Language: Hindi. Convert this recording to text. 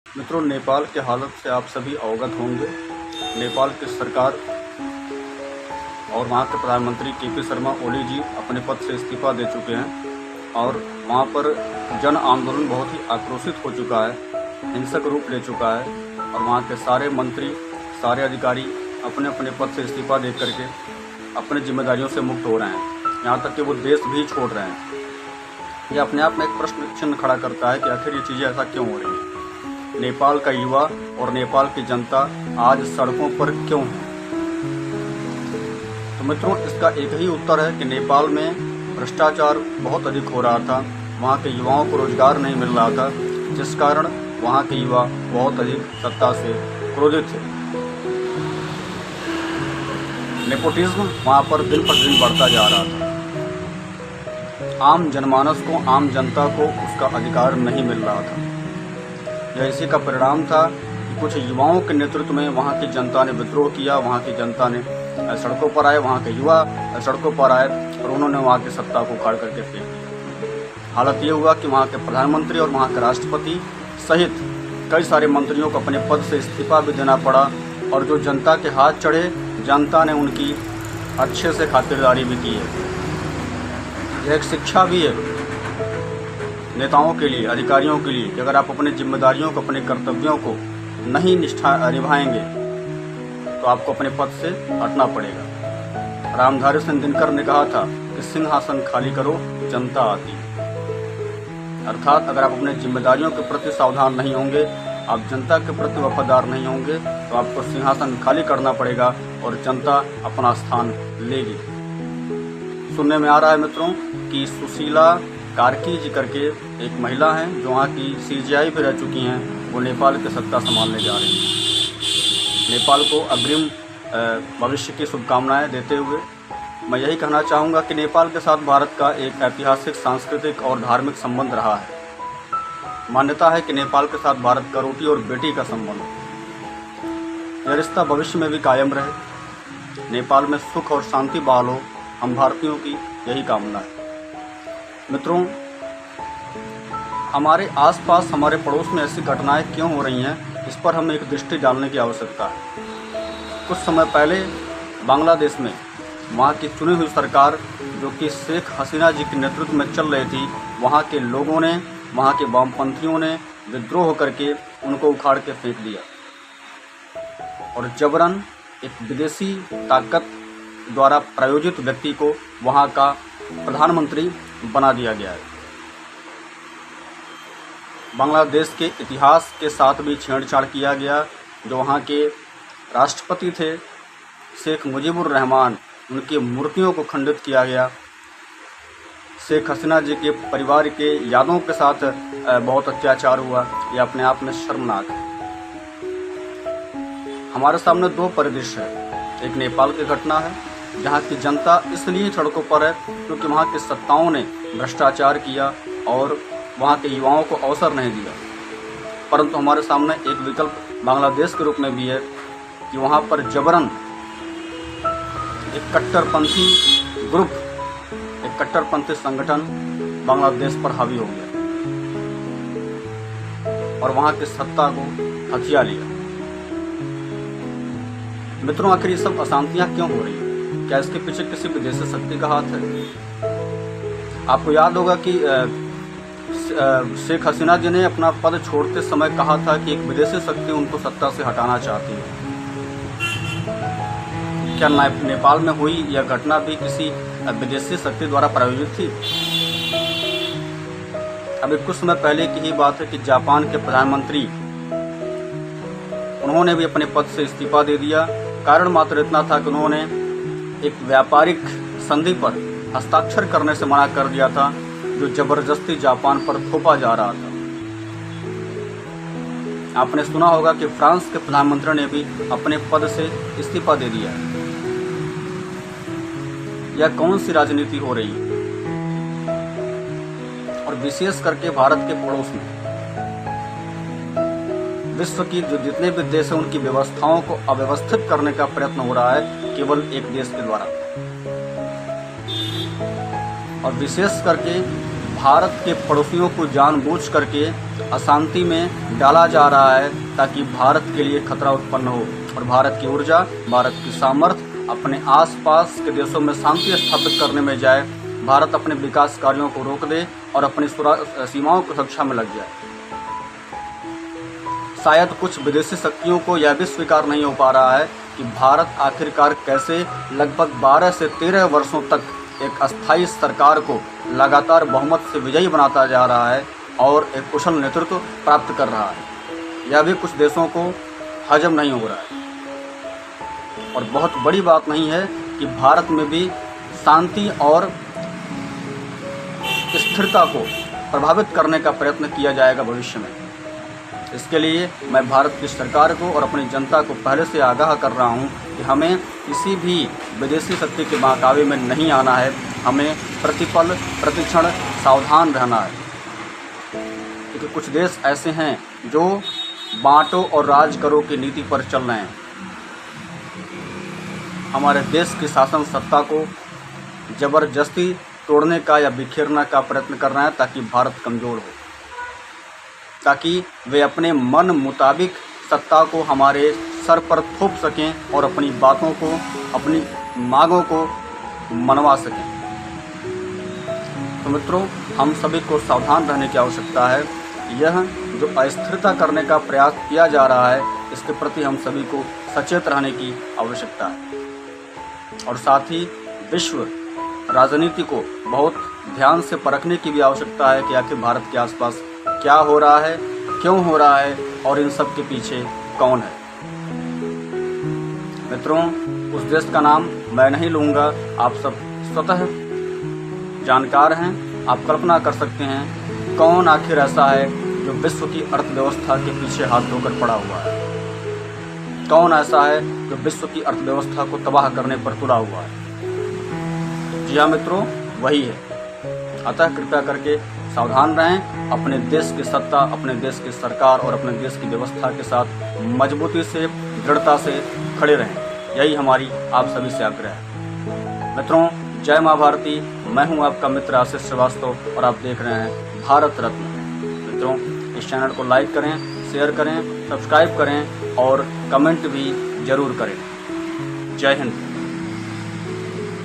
मित्रों, नेपाल की हालत से आप सभी अवगत होंगे। नेपाल की सरकार और वहाँ के प्रधानमंत्री के.पी. शर्मा ओली जी अपने पद से इस्तीफा दे चुके हैं और वहाँ पर जन आंदोलन बहुत ही आक्रोशित हो चुका है, हिंसक रूप ले चुका है और वहाँ के सारे मंत्री, सारे अधिकारी अपने अपने पद से इस्तीफा दे करके अपनी जिम्मेदारियों से मुक्त हो रहे हैं। यहाँ तक कि वो देश भी छोड़ रहे हैं। ये अपने आप में एक प्रश्न चिन्ह खड़ा करता है कि आखिर ये चीज़ें ऐसा क्यों हो रही हैं। नेपाल का युवा और नेपाल की जनता आज सड़कों पर क्यों है? तो मित्रों, इसका एक ही उत्तर है कि नेपाल में भ्रष्टाचार बहुत अधिक हो रहा था, वहाँ के युवाओं को रोजगार नहीं मिल रहा था, जिस कारण वहाँ के युवा बहुत अधिक सत्ता से क्रोधित थे। नेपोटिज्म वहाँ पर दिन पर दिन बढ़ता जा रहा था। आम जनमानस को, आम जनता को उसका अधिकार नहीं मिल रहा था। यह इसी का परिणाम था कि कुछ युवाओं के नेतृत्व में वहाँ की जनता ने विद्रोह किया, वहाँ की जनता ने सड़कों पर आए, वहाँ के युवा सड़कों पर आए और उन्होंने वहाँ की सत्ता को उखाड़ करके फेंक दिया। हालत ये हुआ कि वहाँ के प्रधानमंत्री और वहाँ के राष्ट्रपति सहित कई सारे मंत्रियों को अपने पद से इस्तीफा भी देना पड़ा और जो जनता के हाथ चढ़े, जनता ने उनकी अच्छे से खातिरदारी भी की है। यह एक शिक्षा भी है नेताओं के लिए, अधिकारियों के लिए कि अगर आप अपनी जिम्मेदारियों को, अपने कर्तव्यों को नहीं निभाएंगे तो आपको अपने पद से हटना पड़ेगा। रामधारी सिंह दिनकर ने कहा था कि सिंहासन खाली करो, जनता आती। अर्थात अगर आप अपने जिम्मेदारियों के प्रति सावधान नहीं होंगे, आप जनता के प्रति वफादार नहीं होंगे तो आपको सिंहासन खाली करना पड़ेगा और जनता अपना स्थान लेगी। सुनने में आ रहा है मित्रों कि सुशीला कार्की जी करके एक महिला हैं जो वहाँ की CGI भी रह चुकी हैं, वो नेपाल की सत्ता संभालने जा रही हैं। नेपाल को अग्रिम भविष्य की शुभकामनाएं देते हुए मैं यही कहना चाहूँगा कि नेपाल के साथ भारत का एक ऐतिहासिक, सांस्कृतिक और धार्मिक संबंध रहा है। मान्यता है कि नेपाल के साथ भारत का रोटी और बेटी का संबंध, यह रिश्ता भविष्य में भी कायम रहे, नेपाल में सुख और शांति बहाल हो, हम भारतीयों की यही कामना है। मित्रों, हमारे आसपास, हमारे पड़ोस में ऐसी घटनाएं क्यों हो रही हैं, इस पर हमें एक दृष्टि डालने की आवश्यकता है। कुछ समय पहले बांग्लादेश में वहाँ की चुनी हुई सरकार, जो कि शेख हसीना जी के नेतृत्व में चल रही थी, वहाँ के लोगों ने, वहाँ के वामपंथियों ने विद्रोह करके उनको उखाड़ के फेंक दिया और जबरन एक विदेशी ताकत द्वारा प्रायोजित व्यक्ति को वहाँ का प्रधानमंत्री बना दिया गया है। बांग्लादेश के इतिहास के साथ भी छेड़छाड़ किया गया। जो वहाँ के राष्ट्रपति थे शेख मुजीबुर रहमान, उनकी मूर्तियों को खंडित किया गया। शेख हसीना जी के परिवार के यादों के साथ बहुत अत्याचार हुआ। ये अपने आप में शर्मनाक है। हमारे सामने दो परिदृश्य है। एक नेपाल की घटना है जहाँ की जनता इसलिए सड़कों पर है क्योंकि वहाँ की सत्ताओं ने भ्रष्टाचार किया और वहाँ के युवाओं को अवसर नहीं दिया। परंतु हमारे सामने एक विकल्प बांग्लादेश के रूप में भी है कि वहाँ पर जबरन एक कट्टरपंथी ग्रुप, एक कट्टरपंथी संगठन बांग्लादेश पर हावी हो गया और वहाँ की सत्ता को हथिया लिया। मित्रों, आखिर ये सब अशांतियाँ क्यों हो रही है? क्या इसके पीछे किसी विदेशी शक्ति का हाथ है? आपको याद होगा कि शेख हसीना जी ने अपना पद छोड़ते समय कहा था कि एक विदेशी शक्ति उनको सत्ता से हटाना चाहती है। क्या नेपाल में हुई यह घटना भी किसी विदेशी शक्ति द्वारा प्रायोजित थी? अभी कुछ समय पहले की ही बात है कि जापान के प्रधानमंत्री, उन्होंने भी अपने पद से इस्तीफा दे दिया। कारण मात्र इतना था कि उन्होंने एक व्यापारिक संधि पर हस्ताक्षर करने से मना कर दिया था जो जबरदस्ती जापान पर थोपा जा रहा था। आपने सुना होगा कि फ्रांस के प्रधानमंत्री ने भी अपने पद से इस्तीफा दे दिया है। यह कौन सी राजनीति हो रही है? और विशेष करके भारत के पड़ोस में विश्व की जो जितने भी देश हैं उनकी व्यवस्थाओं को अव्यवस्थित करने का प्रयत्न हो रहा है केवल एक देश के द्वारा। और विशेष करके भारत के पड़ोसियों को जानबूझ करके अशांति में डाला जा रहा है ताकि भारत के लिए खतरा उत्पन्न हो और भारत की ऊर्जा, भारत की सामर्थ्य अपने आसपास के देशों में शांति स्थापित करने में जाए, भारत अपने विकास कार्यों को रोक दे और अपनी सीमाओं की सुरक्षा में लग जाए। शायद कुछ विदेशी शक्तियों को यह भी स्वीकार नहीं हो पा रहा है कि भारत आखिरकार कैसे लगभग 12 से 13 वर्षों तक एक अस्थायी सरकार को लगातार बहुमत से विजयी बनाता जा रहा है और एक कुशल नेतृत्व प्राप्त कर रहा है। यह भी कुछ देशों को हजम नहीं हो रहा है। और बहुत बड़ी बात नहीं है कि भारत में भी शांति और स्थिरता को प्रभावित करने का प्रयत्न किया जाएगा भविष्य में। इसके लिए मैं भारत की सरकार को और अपनी जनता को पहले से आगाह कर रहा हूं कि हमें किसी भी विदेशी शक्ति के बहकावे में नहीं आना है। हमें प्रतिपल प्रतिक्षण सावधान रहना है, क्योंकि कुछ देश ऐसे हैं जो बांटो और राज करो की नीति पर चल रहे हैं। हमारे देश की शासन सत्ता को जबरदस्ती तोड़ने का या बिखेरने का प्रयत्न कर रहे हैं ताकि भारत कमज़ोर हो, ताकि वे अपने मन मुताबिक सत्ता को हमारे सर पर थोप सकें और अपनी बातों को, अपनी मांगों को मनवा सकें। तो मित्रों, हम सभी को सावधान रहने की आवश्यकता है। यह जो अस्थिरता करने का प्रयास किया जा रहा है, इसके प्रति हम सभी को सचेत रहने की आवश्यकता है और साथ ही विश्व राजनीति को बहुत ध्यान से परखने की भी आवश्यकता है कि आखिर भारत के आसपास क्या हो रहा है, क्यों हो रहा है और इन सब के पीछे कौन है। मित्रों, उस देश का नाम मैं नहीं लूँगा, आप सब स्वतः जानकार हैं। आप कल्पना कर सकते हैं कौन आखिर ऐसा है जो विश्व की अर्थव्यवस्था के पीछे हाथ धोकर पड़ा हुआ है, कौन ऐसा है जो विश्व की अर्थव्यवस्था को तबाह करने पर तुला हुआ है। जी हाँ मित्रों, वही है। अतः कृपया करके सावधान रहें, अपने देश की सत्ता, अपने देश की सरकार और अपने देश की व्यवस्था के साथ मजबूती से, दृढ़ता से खड़े रहें। यही हमारी आप सभी से आग्रह है। मित्रों, जय माँ भारती। मैं हूँ आपका मित्र आशीष श्रीवास्तव और आप देख रहे हैं भारत रत्न। मित्रों, इस चैनल को लाइक करें, शेयर करें, सब्सक्राइब करें और कमेंट भी जरूर करें। जय हिंद।